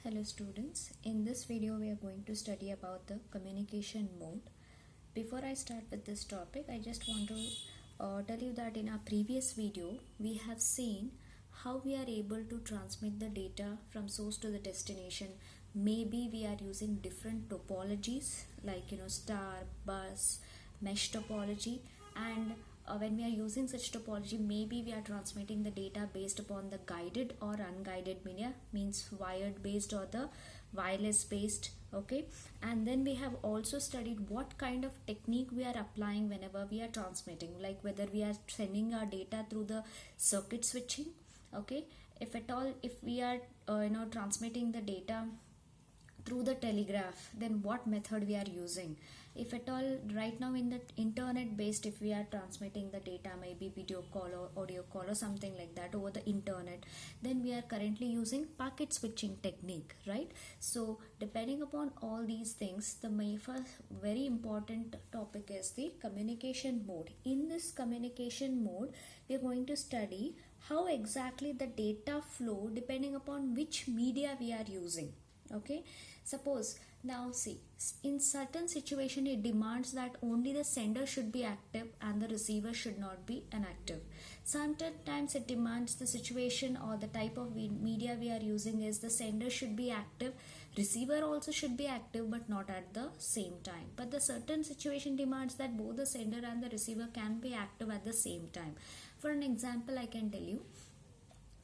Hello students, in this video we are going to study about the communication mode. Before I start with this topic, I just want to tell you that in our previous video we have seen how we are able to transmit the data from source to the destination. Maybe we are using different topologies like star, bus, mesh topology, and when we are using such topology, maybe we are transmitting the data based upon the guided or unguided media, means wired based or the wireless based. Okay, and then we have also studied what kind of technique we are applying whenever we are transmitting, like whether we are sending our data through the circuit switching. Okay, if at all, if we are transmitting the data through the telegraph, then what method we are using. If at all, right now in the internet based, if we are transmitting the data, maybe video call or audio call or something like that over the internet, then we are currently using packet switching technique, right? So depending upon all these things, the first very important topic is the communication mode. In this communication mode, we are going to study how exactly the data flow depending upon which media we are using. Okay, suppose now see, in certain situation it demands that only the sender should be active and the receiver should not be inactive. Sometimes it demands the situation or the type of media we are using is the sender should be active, receiver also should be active, but not at the same time. But the certain situation demands that both the sender and the receiver can be active at the same time. For an example, I can tell you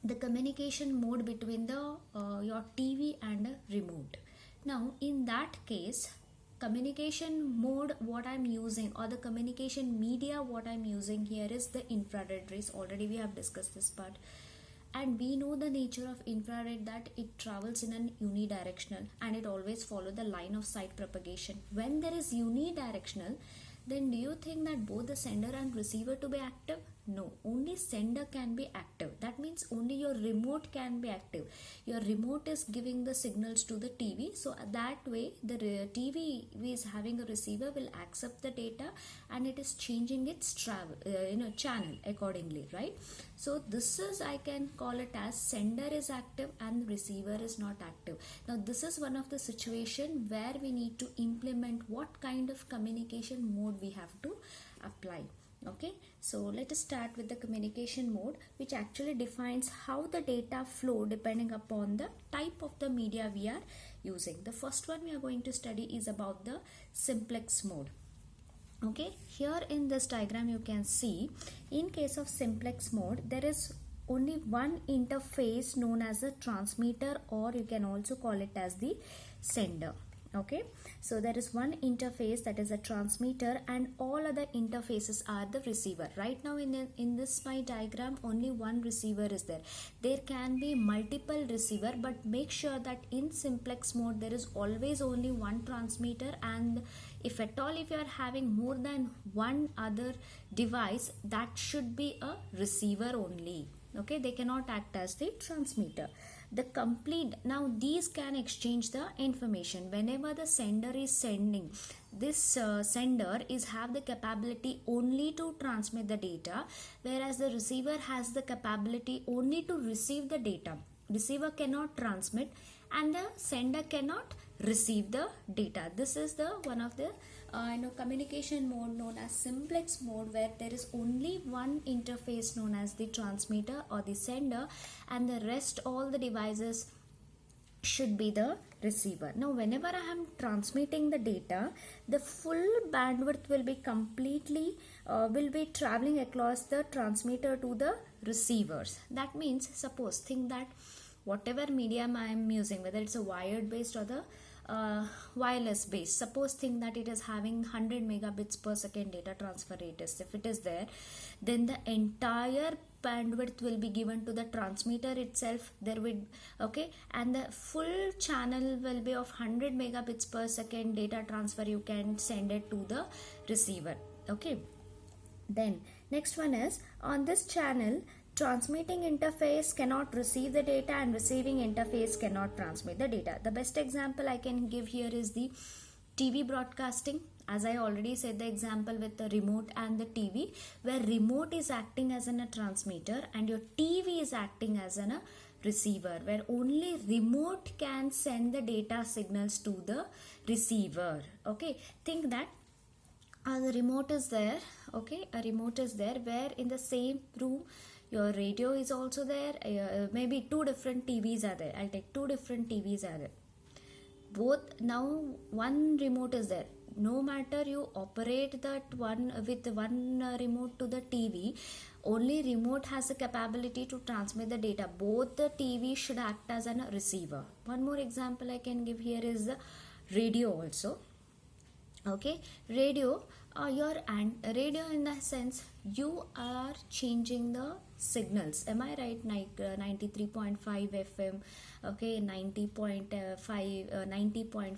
the communication mode between the your TV and a remote. Now in that case, communication mode what I'm using, or the communication media what I'm using here is the infrared rays. Already we have discussed this part, and we know the nature of infrared, that it travels in an unidirectional and it always follow the line of sight propagation. When there is unidirectional, then do you think that both the sender and receiver to be active? No, only sender can be active. That means only your remote can be active. Your remote is giving the signals to the TV, so that way the TV is having a receiver will accept the data and it is changing its channel accordingly, right? So this is, I can call it as sender is active and receiver is not active. Now this is one of the situation where we need to implement what kind of communication mode we have to apply. Okay, so let us start with the communication mode, which actually defines how the data flow depending upon the type of the media we are using. The first one we are going to study is about the simplex mode. Okay, here in this diagram you can see, in case of simplex mode, there is only one interface known as a transmitter, or you can also call it as the sender. Okay, so there is one interface, that is a transmitter, and all other interfaces are the receiver. Right now in this my diagram, only one receiver is there. There can be multiple receiver, but make sure that in simplex mode there is always only one transmitter, and if at all if you are having more than one other device, that should be a receiver only. Okay, they cannot act as the transmitter. The complete, now these can exchange the information whenever the sender is sending. This sender is have the capability only to transmit the data, whereas the receiver has the capability only to receive the data. Receiver cannot transmit and the sender cannot receive the data. This is the one of the communication mode known as simplex mode, where there is only one interface known as the transmitter or the sender, and the rest all the devices should be the receiver. Now whenever I am transmitting the data, the full bandwidth will be completely will be traveling across the transmitter to the receivers. That means, suppose think that whatever medium I am using, whether it's a wired based or the wireless based, suppose think that it is having 100 megabits per second data transfer rate is, if it is there, then the entire bandwidth will be given to the transmitter itself. There will, okay, and the full channel will be of 100 megabits per second data transfer, you can send it to the receiver. Okay, then next one is, on this channel transmitting interface cannot receive the data and receiving interface cannot transmit the data. The best example I can give here is the TV broadcasting. As I already said, the example with the remote and the TV, where remote is acting as a transmitter and your TV is acting as a receiver, where only remote can send the data signals to the receiver. Okay, think that the remote is there. Okay, a remote is there where in the same room your radio is also there. Maybe two different TVs are there. I'll take two different TVs are there. Both, now one remote is there. No matter you operate that one with one remote to the TV, only remote has the capability to transmit the data. Both the TV should act as a receiver. One more example I can give here is the radio also. Okay, radio, radio in the sense you are changing the signals. Am I right? Like 93.5 FM, okay, 90.5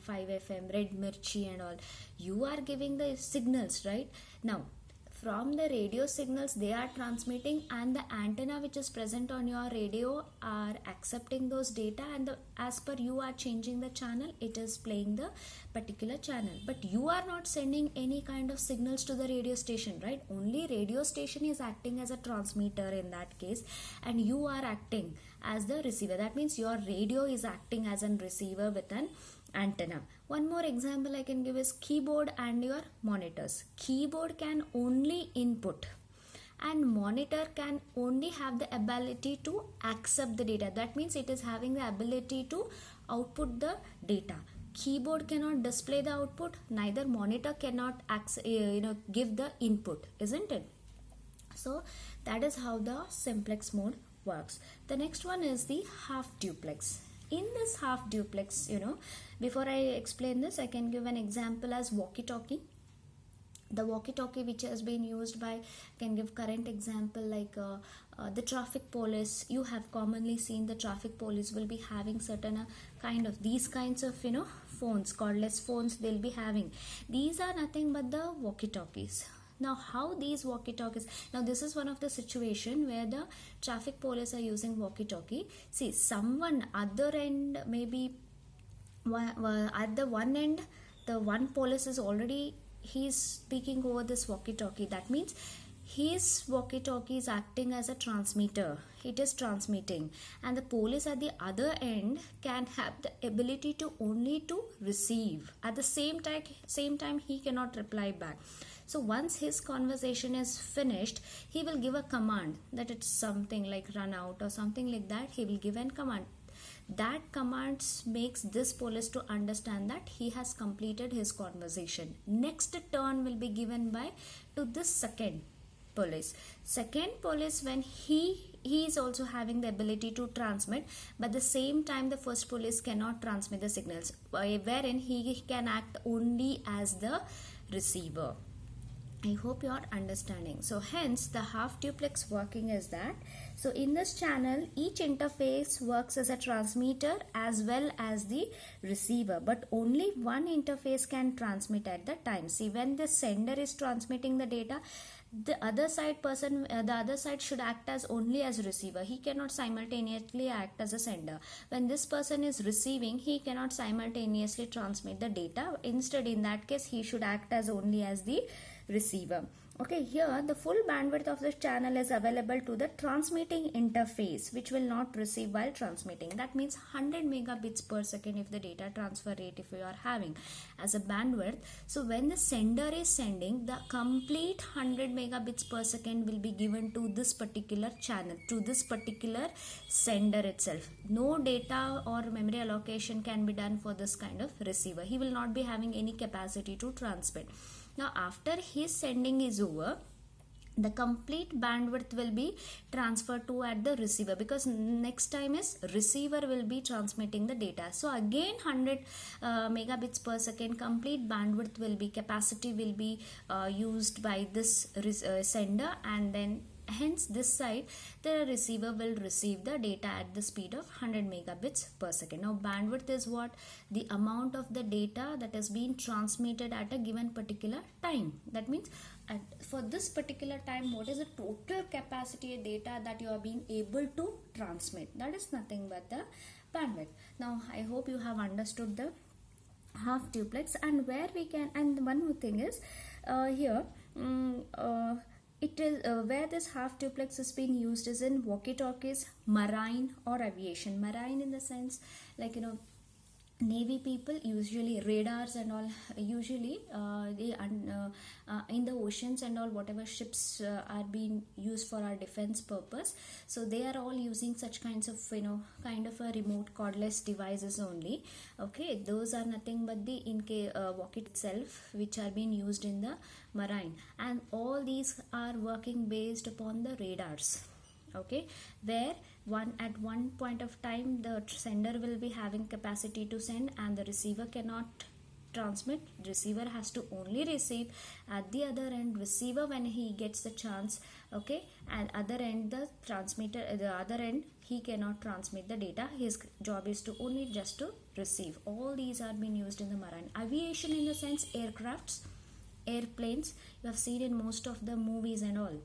FM, Red Mirchi and all. You are giving the signals, right? Now, from the radio signals they are transmitting, and the antenna which is present on your radio are accepting those data, and as per you are changing the channel, it is playing the particular channel. But you are not sending any kind of signals to the radio station, right? Only radio station is acting as a transmitter in that case, and you are acting as the receiver. That means your radio is acting as a receiver with an antenna. One more example I can give is keyboard and your monitors. Keyboard can only input, and monitor can only have the ability to accept the data. That means it is having the ability to output the data. Keyboard cannot display the output, neither monitor cannot give the input, isn't it? So that is how the simplex mode works. The next one is the half duplex. In this half duplex, before I explain this, I can give an example as walkie-talkie. The walkie-talkie which has been used by, can give current example like the traffic police. You have commonly seen the traffic police will be having certain kind of these kinds of phones, cordless phones they'll be having. These are nothing but the walkie-talkies. Now how these walkie-talkies, now this is one of the situation where the traffic police are using walkie-talkie. See, someone other end, maybe at the one end, the one police is already, he's speaking over this walkie-talkie. That means his walkie-talkie is acting as a transmitter. It is transmitting, and the police at the other end can have the ability to only to receive. At the same time he cannot reply back. So once his conversation is finished, he will give a command that it's something like run out or something like that. He will give a command. That command makes this police to understand that he has completed his conversation. Next turn will be given by to this second police. Second police, when he is also having the ability to transmit, but at the same time the first police cannot transmit the signals, wherein he can act only as the receiver. I hope you are understanding. So hence the half duplex working is that, so in this channel each interface works as a transmitter as well as the receiver, but only one interface can transmit at the time. See, when the sender is transmitting the data, the other side should act as only as receiver. He cannot simultaneously act as a sender. When this person is receiving, he cannot simultaneously transmit the data. Instead, in that case, he should act as only as the receiver. Okay, here the full bandwidth of this channel is available to the transmitting interface, which will not receive while transmitting. That means 100 megabits per second if the data transfer rate if you are having as a bandwidth. So when the sender is sending, the complete 100 megabits per second will be given to this particular channel, to this particular sender itself. No data or memory allocation can be done for this kind of receiver. He will not be having any capacity to transmit. Now after his sending is over, the complete bandwidth will be transferred to at the receiver, because next time is receiver will be transmitting the data. So again 100 megabits per second complete bandwidth will be, capacity will be used by this sender, and then hence this side the receiver will receive the data at the speed of 100 megabits per second. Now bandwidth is what? The amount of the data that has been transmitted at a given particular time. That means for this particular time, what is the total capacity of data that you are being able to transmit? That is nothing but the bandwidth. Now I hope you have understood the half duplex, and where we can, and one more thing is here it is where this half duplex is being used is in walkie-talkies, marine or aviation. Marine in the sense, like, Navy people, usually radars and all, usually in the oceans and all, whatever ships are being used for our defense purpose, so they are all using such kinds of, kind of a remote cordless devices only. Okay, those are nothing but the walkie itself, which are being used in the marine, and all these are working based upon the radars. Okay, where at one point of time the sender will be having capacity to send and the receiver cannot transmit. Receiver has to only receive. At the other end, receiver, when he gets the chance, okay, and other end the transmitter, the other end, he cannot transmit the data. His job is to only just to receive. All these are being used in the marine. Aviation in the sense, aircrafts, airplanes, you have seen in most of the movies and all.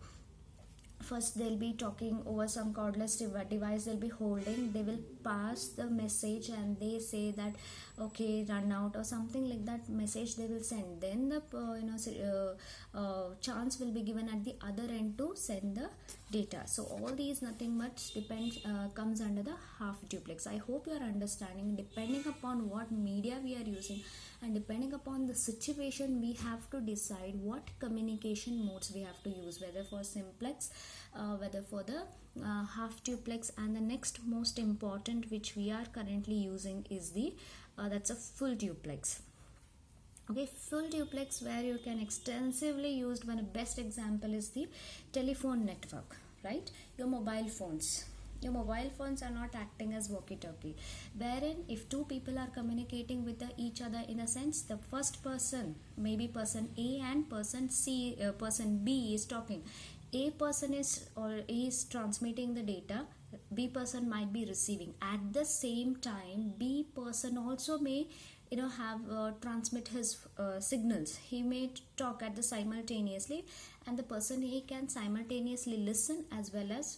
First they'll be talking over some cordless device they'll be holding. They will pass the message and they say that okay, run out or something like that message they will send. Then the chance will be given at the other end to send the data. So all these nothing much depends comes under the half duplex. I hope you are understanding. Depending upon what media we are using and depending upon the situation, we have to decide what communication modes we have to use, whether for simplex, whether for the half duplex, and the next most important which we are currently using is the that's a full duplex. Okay, full duplex, where you can extensively used. One best example is the telephone network, right? Your mobile phones are not acting as walkie-talkie, wherein if two people are communicating with each other, in a sense, the first person, maybe person A and person C, person B is talking. A person is transmitting the data, B person might be receiving. At the same time, B person also may have transmit his signals. He may talk at the simultaneously, and the person A can simultaneously listen as well as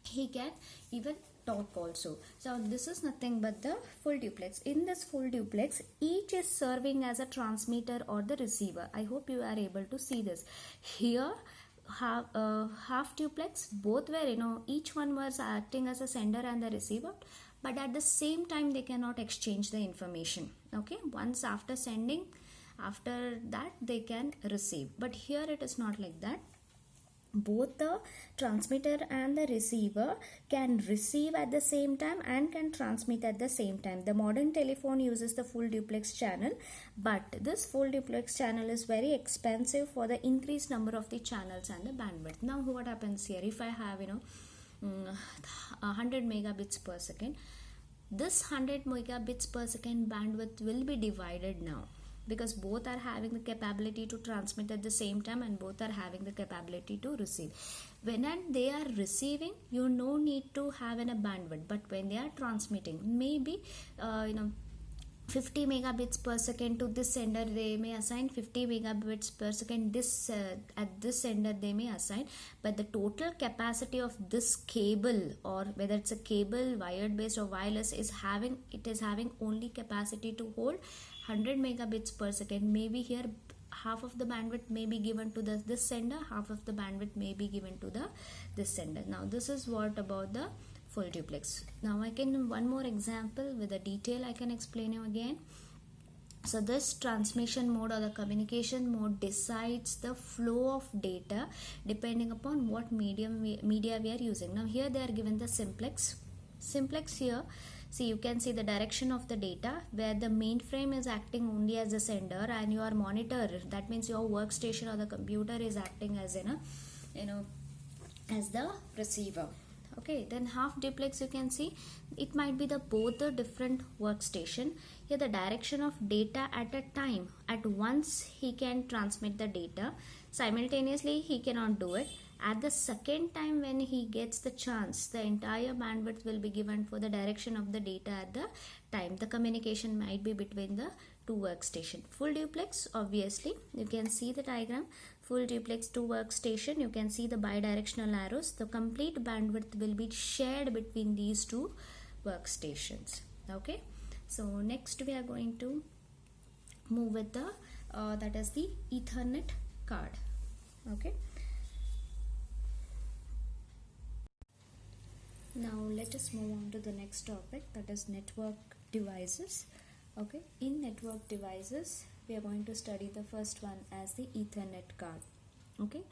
he can even talk also. So this is nothing but the full duplex. In this full duplex, each is serving as a transmitter or the receiver. I hope you are able to see this. Here half duplex, both were each one was acting as a sender and the receiver, but at the same time they cannot exchange the information. Okay, once after sending, after that they can receive, but here it is not like that. Both the transmitter and the receiver can receive at the same time and can transmit at the same time. The modern telephone uses the full duplex channel, but this full duplex channel is very expensive for the increased number of the channels and the bandwidth. Now what happens here, if I have 100 megabits per second, this 100 megabits per second bandwidth will be divided now, because both are having the capability to transmit at the same time and both are having the capability to receive. When they are receiving, you no need to have a bandwidth, but when they are transmitting, maybe 50 megabits per second to this sender, they may assign 50 megabits per second this at this sender they may assign, but the total capacity of this cable, or whether it's a cable, wired based or wireless, is having only capacity to hold 100 megabits per second. Maybe here half of the bandwidth may be given to this sender, half of the bandwidth may be given to this sender. Now this is what about the full duplex. Now I can one more example with a detail I can explain you again. So this transmission mode or the communication mode decides the flow of data depending upon what media we are using. Now here they are given the simplex. Simplex here, see, you can see the direction of the data, where the mainframe is acting only as a sender and your monitor, that means your workstation or the computer, is acting as as the receiver. Okay, then half duplex, you can see it might be both the different workstation. Here the direction of data at a time, at once he can transmit the data, simultaneously he cannot do it. At the second time when he gets the chance, the entire bandwidth will be given for the direction of the data at the time. The communication might be between the two workstation. Full duplex, obviously you can see the diagram. Full duplex, two workstation, you can see the bidirectional arrows. The complete bandwidth will be shared between these two workstations. Okay, so next we are going to move with the that is the Ethernet card. Okay, Now let us move on to the next topic, that is network devices. Okay, in network devices we are going to study the first one as the Ethernet card. Okay,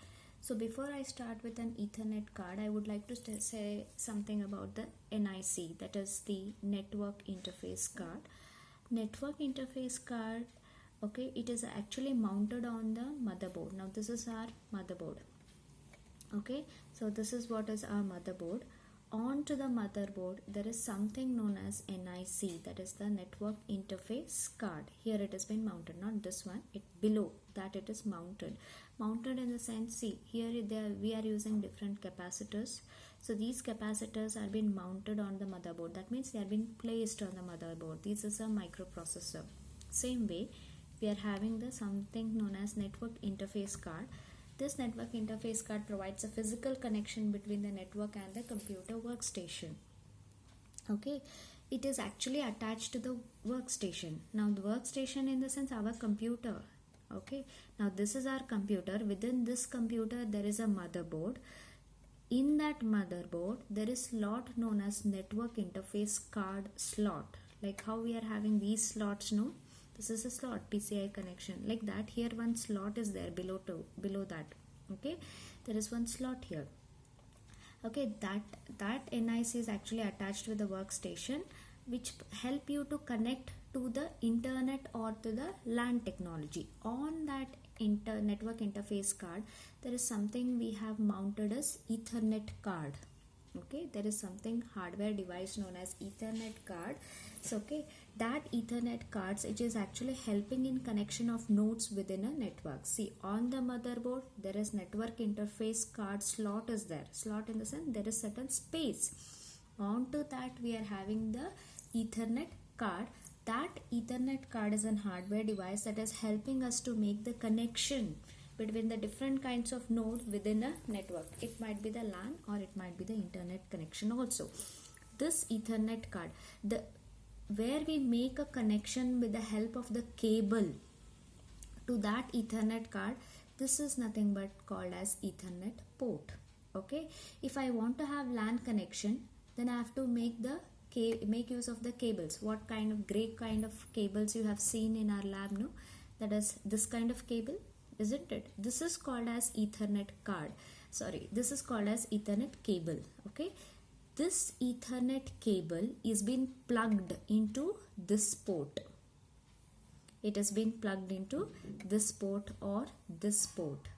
so before I start with an Ethernet card, I would like to say something about the NIC, that is the network interface card. Network interface card, okay, it is actually mounted on the motherboard. Now this is our motherboard. Okay, so this is what is our motherboard. Onto the motherboard there is something known as NIC, that is the network interface card. Here it has been mounted, not this one, it below that it is mounted in the sense, see here we are using different capacitors. So these capacitors are being mounted on the motherboard, that means they are being placed on the motherboard. This is a microprocessor. Same way we are having the something known as network interface card. This network interface card provides a physical connection between the network and the computer workstation. Okay, it is actually attached to the workstation. Now the workstation in the sense our computer. Okay, now this is our computer. Within this computer there is a motherboard. In that motherboard there is slot known as network interface card slot. Like how we are having these slots, no? This is a slot, PCI connection, like that. Here one slot is there below that. Okay, there is one slot here. Okay, that NIC is actually attached with the workstation, which help you to connect to the internet or to the LAN technology. On that network interface card there is something we have mounted as Ethernet card. Okay, there is something hardware device known as Ethernet card. So okay, that Ethernet cards, it is actually helping in connection of nodes within a network. See, on the motherboard there is network interface card slot is there. Slot in the sense there is certain space. Onto that we are having the Ethernet card. That Ethernet card is an hardware device that is helping us to make the connection between the different kinds of node within a network. It might be the LAN or it might be the internet connection also. This Ethernet card, where we make a connection with the help of the cable to that Ethernet card, this is nothing but called as Ethernet port. Okay, if I want to have LAN connection, then I have to make use of the cables. What kind of gray kind of cables you have seen in our lab, no? That is this kind of cable, isn't it? This is called as Ethernet card. Sorry, this is called as Ethernet cable. Okay, this Ethernet cable is being plugged into this port. It has been plugged into this port or this port.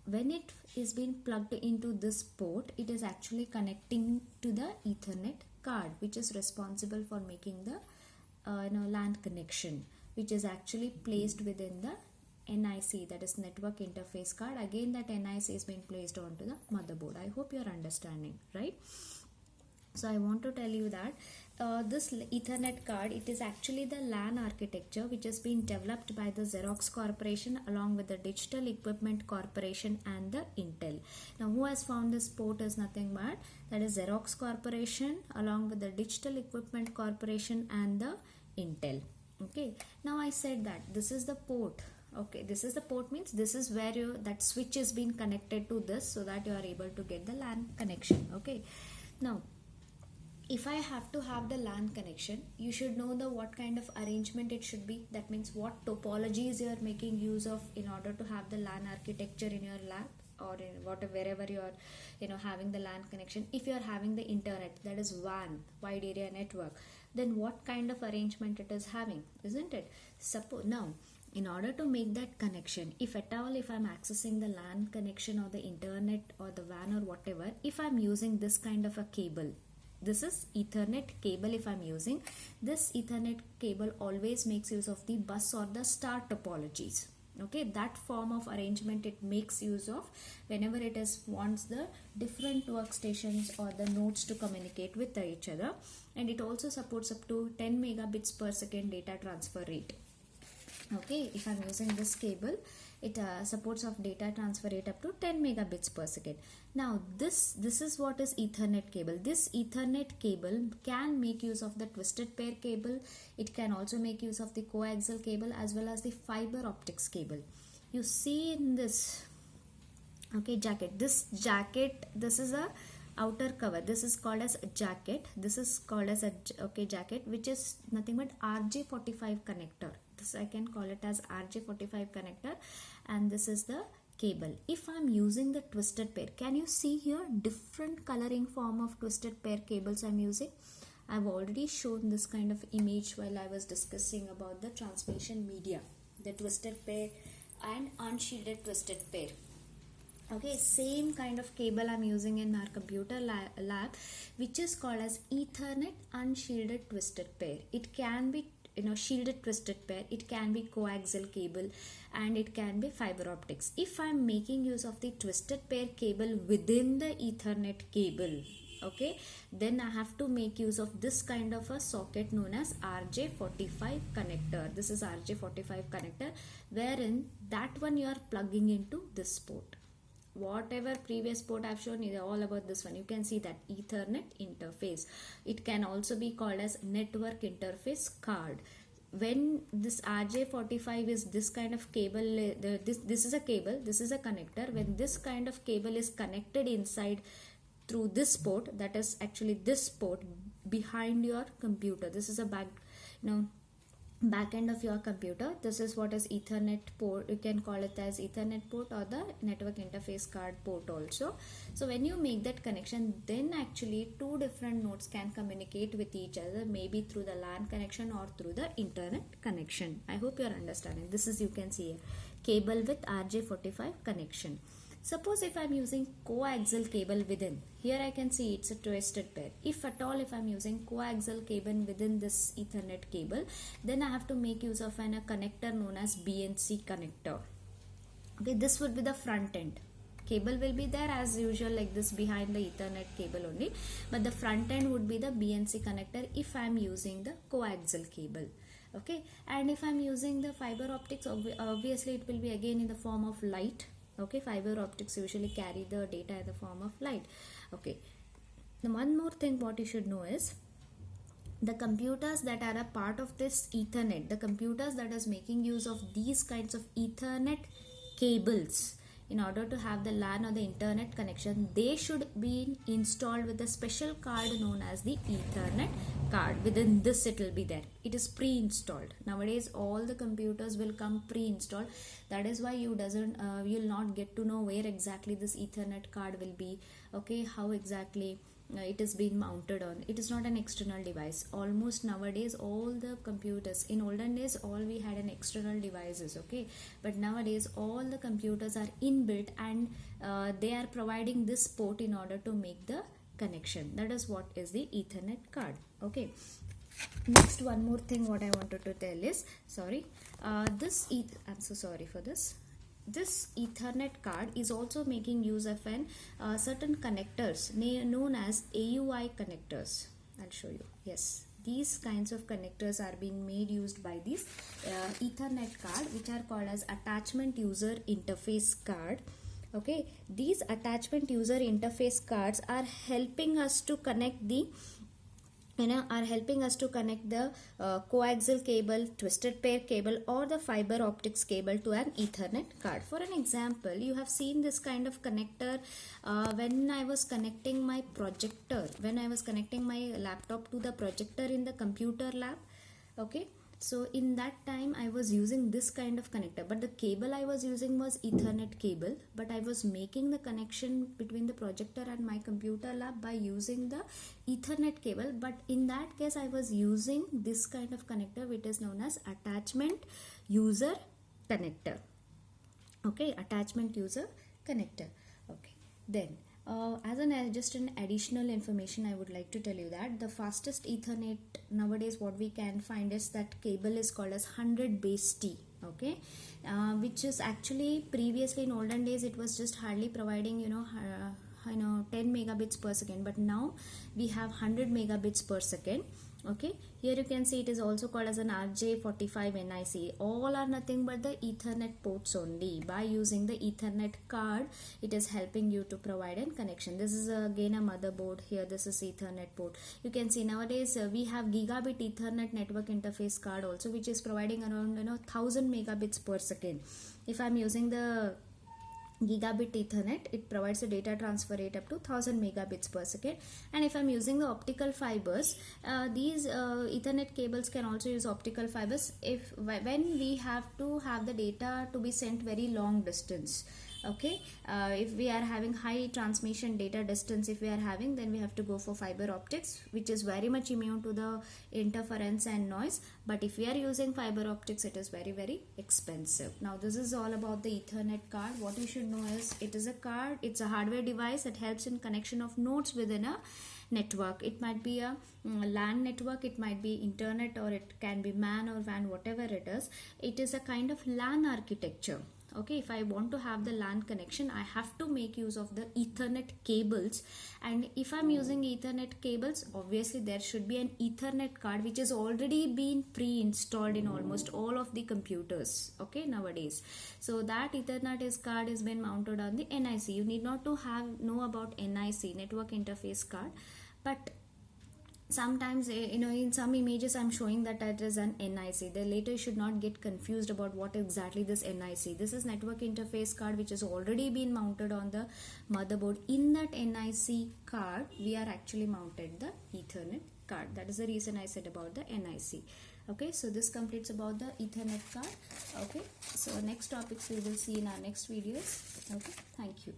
When it is being plugged into this port, it is actually connecting to the Ethernet card, which is responsible for making the LAN connection, which is actually placed within the NIC, that is network interface card. Again, that NIC is being placed onto the motherboard. I hope you are understanding, right? So I want to tell you that this Ethernet card, it is actually the LAN architecture which has been developed by the Xerox Corporation along with the Digital Equipment Corporation and the Intel. Now who has found this port is nothing but that is Xerox Corporation along with the Digital Equipment Corporation and the Intel. Okay, now I said that this is the port. Okay, this is the port means this is where that switch is being connected to this so that you are able to get the LAN connection. Okay, now if I have to have the LAN connection, you should know what kind of arrangement it should be. That means what topologies you are making use of in order to have the LAN architecture in your lab or in wherever you are having the LAN connection. If you are having the internet, that is WAN, wide area network, then what kind of arrangement it is having, isn't it? Suppose now, in order to make that connection, if at all if I'm accessing the LAN connection or the internet or the WAN or whatever, if I'm using this kind of a cable, this is Ethernet cable. If I'm using this Ethernet cable, always makes use of the bus or the star topologies. Okay, that form of arrangement it makes use of whenever it wants the different workstations or the nodes to communicate with each other, and it also supports up to 10 megabits per second data transfer rate. Okay, if I'm using this cable, it supports of data transfer rate up to 10 megabits per second. Now this is what is Ethernet cable. This Ethernet cable can make use of the twisted pair cable. It can also make use of the coaxial cable as well as the fiber optics cable. You see in this jacket, this is a outer cover, this is called as a jacket. This is called as a jacket, which is nothing but RJ45 connector. This I can call it as RJ45 connector, and this is the cable. If I'm using the twisted pair, can you see here different coloring form of twisted pair cables I'm using? I've already shown this kind of image while I was discussing about the transmission media, the twisted pair and unshielded twisted pair. Okay, same kind of cable I'm using in our computer lab, which is called as Ethernet unshielded twisted pair. It can be shielded twisted pair, it can be coaxial cable, and it can be fiber optics. If I'm making use of the twisted pair cable within the Ethernet cable, okay, then I have to make use of this kind of a socket known as RJ45 connector. This is RJ45 connector, wherein that one you are plugging into this port. Whatever previous port I've shown is all about this one. You can see that Ethernet interface. It can also be called as network interface card. When this RJ45 is this kind of cable, this is a cable, this is a connector. When this kind of cable is connected inside through this port, that is actually this port behind your computer. This is a back end of your computer. This is what is Ethernet port. You can call it as Ethernet port or the network interface card port also. So when you make that connection, then actually two different nodes can communicate with each other, maybe through the LAN connection or through the internet connection. I hope you are understanding. This is, you can see here, cable with RJ45 connection. Suppose if I'm using coaxial cable within, here I can see it's a twisted pair. If at all, if I'm using coaxial cable within this Ethernet cable, then I have to make use of a connector known as BNC connector. Okay, this would be the front end. Cable will be there as usual like this behind the Ethernet cable only, but the front end would be the BNC connector if I'm using the coaxial cable. Okay, and if I'm using the fiber optics, obviously it will be again in the form of light. Okay, fiber optics usually carry the data in the form of light. Okay, the one more thing what you should know is the computers that are a part of this Ethernet, the computers that is making use of these kinds of Ethernet cables in order to have the LAN or the internet connection, they should be installed with a special card known as the Ethernet card. Within this it will be there. It is pre-installed. Nowadays all the computers will come pre-installed. That is why you'll not get to know where exactly this Ethernet card will be. Okay, how exactly it is being mounted on. It is not an external device. Almost nowadays all the computers, in olden days all we had an external devices, okay, but nowadays all the computers are inbuilt, and they are providing this port in order to make the connection. That is what is the Ethernet card. Okay, next one more thing what I wanted to tell is, I'm so sorry for this. This Ethernet card is also making use of certain connectors known as AUI connectors. I'll show you. Yes, these kinds of connectors are being made used by these Ethernet card, which are called as attachment user interface card. Okay, these attachment user interface cards are helping us to connect the coaxial cable, twisted pair cable, or the fiber optics cable to an Ethernet card. For an example, you have seen this kind of connector when I was connecting my projector, when I was connecting my laptop to the projector in the computer lab. Okay, so in that time I was using this kind of connector, but the cable I was using was Ethernet cable, but I was making the connection between the projector and my computer lab by using the Ethernet cable. But in that case I was using this kind of connector, which is known as attachment user connector. Okay, attachment user connector. Okay, then just an additional information, I would like to tell you that the fastest Ethernet nowadays what we can find is that cable is called as 100 base T. Okay, which is actually previously in olden days it was just hardly providing 10 megabits per second, but now we have 100 megabits per second. Okay, here you can see it is also called as an RJ45 NIC. All are nothing but the Ethernet ports only. By using the Ethernet card, it is helping you to provide a connection. This is again a motherboard. Here this is Ethernet port. You can see nowadays we have gigabit Ethernet network interface card also, which is providing around 1000 megabits per second. If I'm using the gigabit Ethernet. It provides a data transfer rate up to 1000 megabits per second. And if I'm using the optical fibers, these Ethernet cables can also use optical fibers if when we have to have the data to be sent very long distance. Okay, if we are having high transmission data distance, if we are having, then we have to go for fiber optics, which is very much immune to the interference and noise. But if we are using fiber optics, it is very expensive. Now this is all about the Ethernet card. What you should know is it is a card, it's a hardware device that helps in connection of nodes within a network. It might be a LAN network, it might be internet, or it can be MAN or WAN, whatever it is. It is a kind of LAN architecture. Okay, if I want to have the LAN connection, I have to make use of the Ethernet cables. And if I'm using Ethernet cables, obviously there should be an Ethernet card which has already been pre-installed in almost all of the computers, okay, nowadays. So that Ethernet card has been mounted on the NIC. You need not to know about NIC, network interface card, but sometimes in some images I'm showing that it is an NIC. Then later you should not get confused about what exactly this NIC. This is network interface card which has already been mounted on the motherboard. In that NIC card we are actually mounted the Ethernet card. That is the reason I said about the NIC. Okay, so this completes about the Ethernet card. Okay, so next topics we will see in our next videos. Okay, thank you.